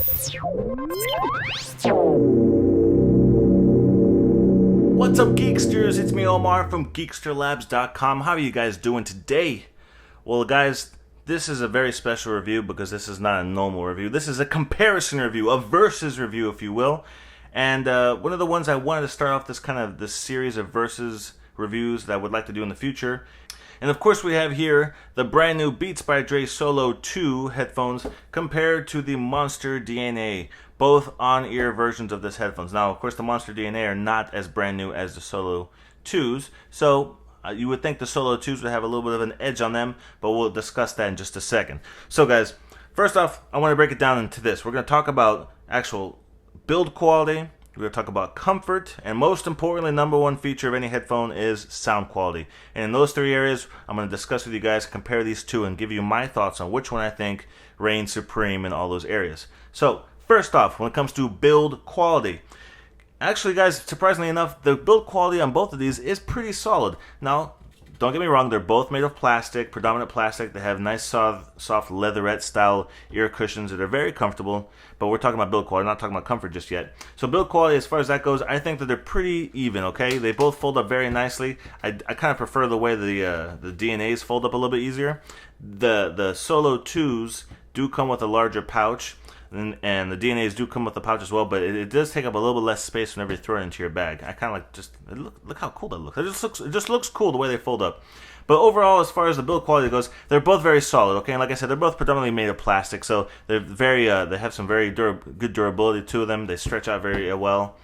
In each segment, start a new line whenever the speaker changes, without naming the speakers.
What's up, Geeksters? It's me, Omar from GeeksterLabs.com. How are you guys doing today? Well, guys, this is a very special review because this is not a normal review. This is a comparison review, a versus review, if you will. And one of the ones I wanted to start off this series of versus reviews that I would like to do in the future. And of course, we have here the brand new Beats by Dre Solo 2 headphones compared to the Monster DNA, both on-ear versions of this headphones. Now, of course, the Monster DNA are not as brand new as the Solo 2s, so you would think the Solo 2s would have a little bit of an edge on them, but we'll discuss that in just a second. So, guys, first off, I want to break it down into this. We're going to talk about actual build quality. We're going to talk about comfort, and most importantly, number one feature of any headphone is sound quality. And in those three areas, I'm going to discuss with you guys, compare these two, and give you my thoughts on which one I think reigns supreme in all those areas. So, first off, when it comes to build quality, actually, guys, surprisingly enough, the build quality on both of these is pretty solid. Now, don't get me wrong, they're both made of plastic, predominant plastic. They have nice soft leatherette style ear cushions that are very comfortable, but we're talking about build quality, not talking about comfort just yet. So build quality, as far as that goes, I think that they're pretty even, okay? They both fold up very nicely. I kind of prefer the way the DNAs fold up a little bit easier. The Solo 2s do come with a larger pouch, and the DNAs do come with a pouch as well, but it does take up a little bit less space whenever you throw it into your bag. I kind of like look how cool that looks. It just looks cool the way they fold up. But overall, as far as the build quality goes, they're both very solid. Okay, and like I said, they're both predominantly made of plastic, so they're very they have some very good durability to them. They stretch out very well.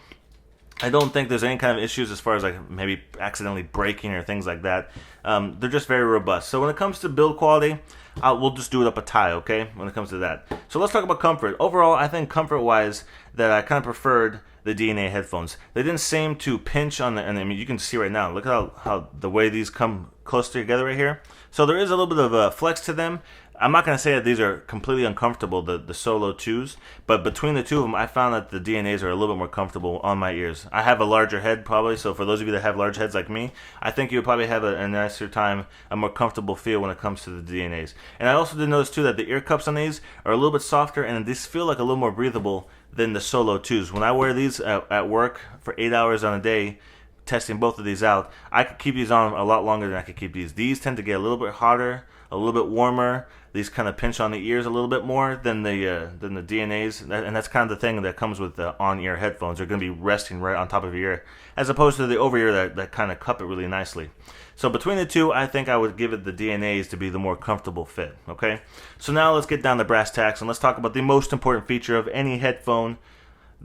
I don't think there's any kind of issues as far as like maybe accidentally breaking or things like that. They're just very robust. So when it comes to build quality, we'll just do it up a tie, okay, when it comes to that. So let's talk about comfort. Overall, I think comfort-wise that I kind of preferred the DNA headphones. They didn't seem to pinch on and I mean, you can see right now, look how the way these come close together right here. So there is a little bit of a flex to them. I'm not going to say that these are completely uncomfortable, the Solo 2s, but between the two of them, I found that the DNAs are a little bit more comfortable on my ears. I have a larger head probably, so for those of you that have large heads like me, I think you'll probably have a nicer time, a more comfortable feel when it comes to the DNAs. And I also did notice too that the ear cups on these are a little bit softer, and these feel like a little more breathable than the Solo 2s. When I wear these at work for 8 hours on a day, testing both of these out, I could keep these on a lot longer than I could keep these. These tend to get a little bit hotter, a little bit warmer. These kind of pinch on the ears a little bit more than the DNAs, and that's kind of the thing that comes with the on-ear headphones. They're going to be resting right on top of your ear, as opposed to the over-ear that kind of cup it really nicely. So between the two, I think I would give it the DNAs to be the more comfortable fit, okay? So now let's get down to brass tacks, and let's talk about the most important feature of any headphone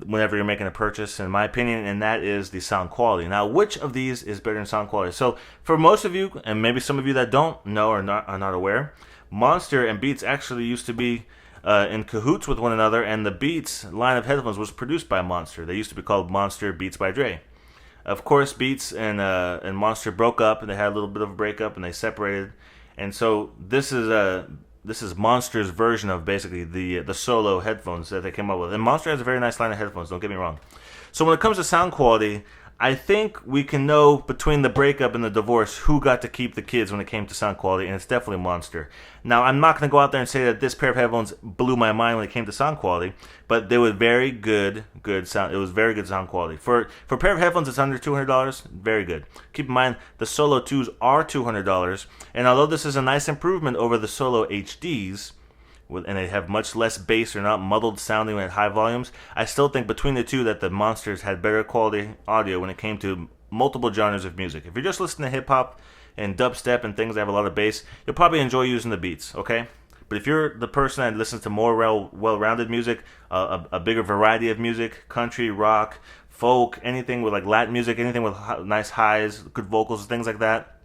whenever you're making a purchase, in my opinion, and that is the sound quality. Now, which of these is better in sound quality? So for most of you, and maybe some of you that don't know or are not aware, Monster and Beats actually used to be in cahoots with one another, and the Beats line of headphones was produced by Monster. They used to be called Monster Beats by Dre. Of course, Beats and Monster broke up, and they had a little bit of a breakup, and they separated. And so this is Monster's version of basically the Solo headphones that they came up with. And Monster has a very nice line of headphones, don't get me wrong. So when it comes to sound quality, I think we can know between the breakup and the divorce who got to keep the kids when it came to sound quality, and it's definitely Monster. Now, I'm not going to go out there and say that this pair of headphones blew my mind when it came to sound quality, but they were very good sound. It was very good sound quality. For a pair of headphones that's under $200, very good. Keep in mind, the Solo 2s are $200, and although this is a nice improvement over the Solo HDs, and they have much less bass or not muddled sounding at high volumes, I still think between the two that the Monsters had better quality audio when it came to multiple genres of music. If you're just listening to hip-hop and dubstep and things that have a lot of bass, you'll probably enjoy using the Beats, okay? But if you're the person that listens to more well-rounded music, a bigger variety of music, country, rock, folk, anything with like Latin music, anything with nice highs, good vocals, things like that,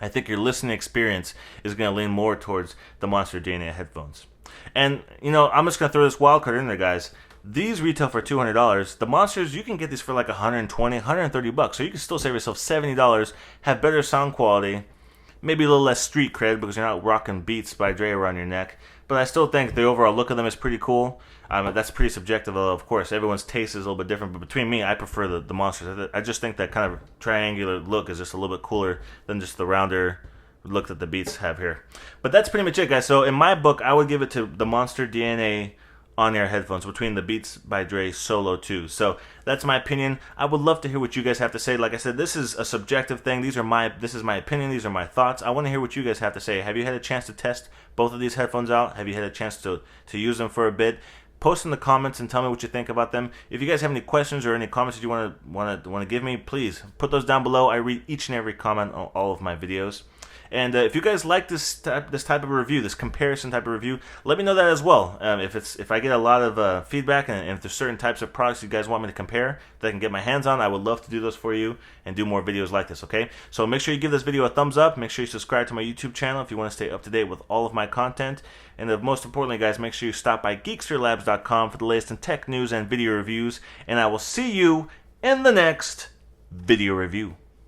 I think your listening experience is going to lean more towards the Monster DNA headphones. And, you know, I'm just going to throw this wild card in there, guys. These retail for $200. The Monsters, you can get these for like $120, $130. So you can still save yourself $70, have better sound quality, maybe a little less street cred because you're not rocking Beats by Dre around your neck. But I still think the overall look of them is pretty cool. That's pretty subjective, of course. Everyone's taste is a little bit different. But between me, I prefer the Monsters. I just think that kind of triangular look is just a little bit cooler than just the rounder look that the Beats have here. But that's pretty much it, guys. So in my book, I would give it to the Monster DNA on-ear headphones between the Beats by Dre Solo 2. So that's my opinion. I would love to hear what you guys have to say. Like I said, this is a subjective thing. This is my opinion. These are my thoughts. I want to hear what you guys have to say. Have you had a chance to test both of these headphones out? Have you had a chance to use them for a bit? Post in the comments and tell me what you think about them. If you guys have any questions or any comments that you want to give me, please put those down below. I read each and every comment on all of my videos. And if you guys like this type of review, this comparison type of review, let me know that as well. If I get a lot of feedback and if there's certain types of products you guys want me to compare that I can get my hands on, I would love to do those for you and do more videos like this, okay? So make sure you give this video a thumbs up. Make sure you subscribe to my YouTube channel if you want to stay up to date with all of my content. And most importantly, guys, make sure you stop by geeksterlabs.com for the latest in tech news and video reviews. And I will see you in the next video review.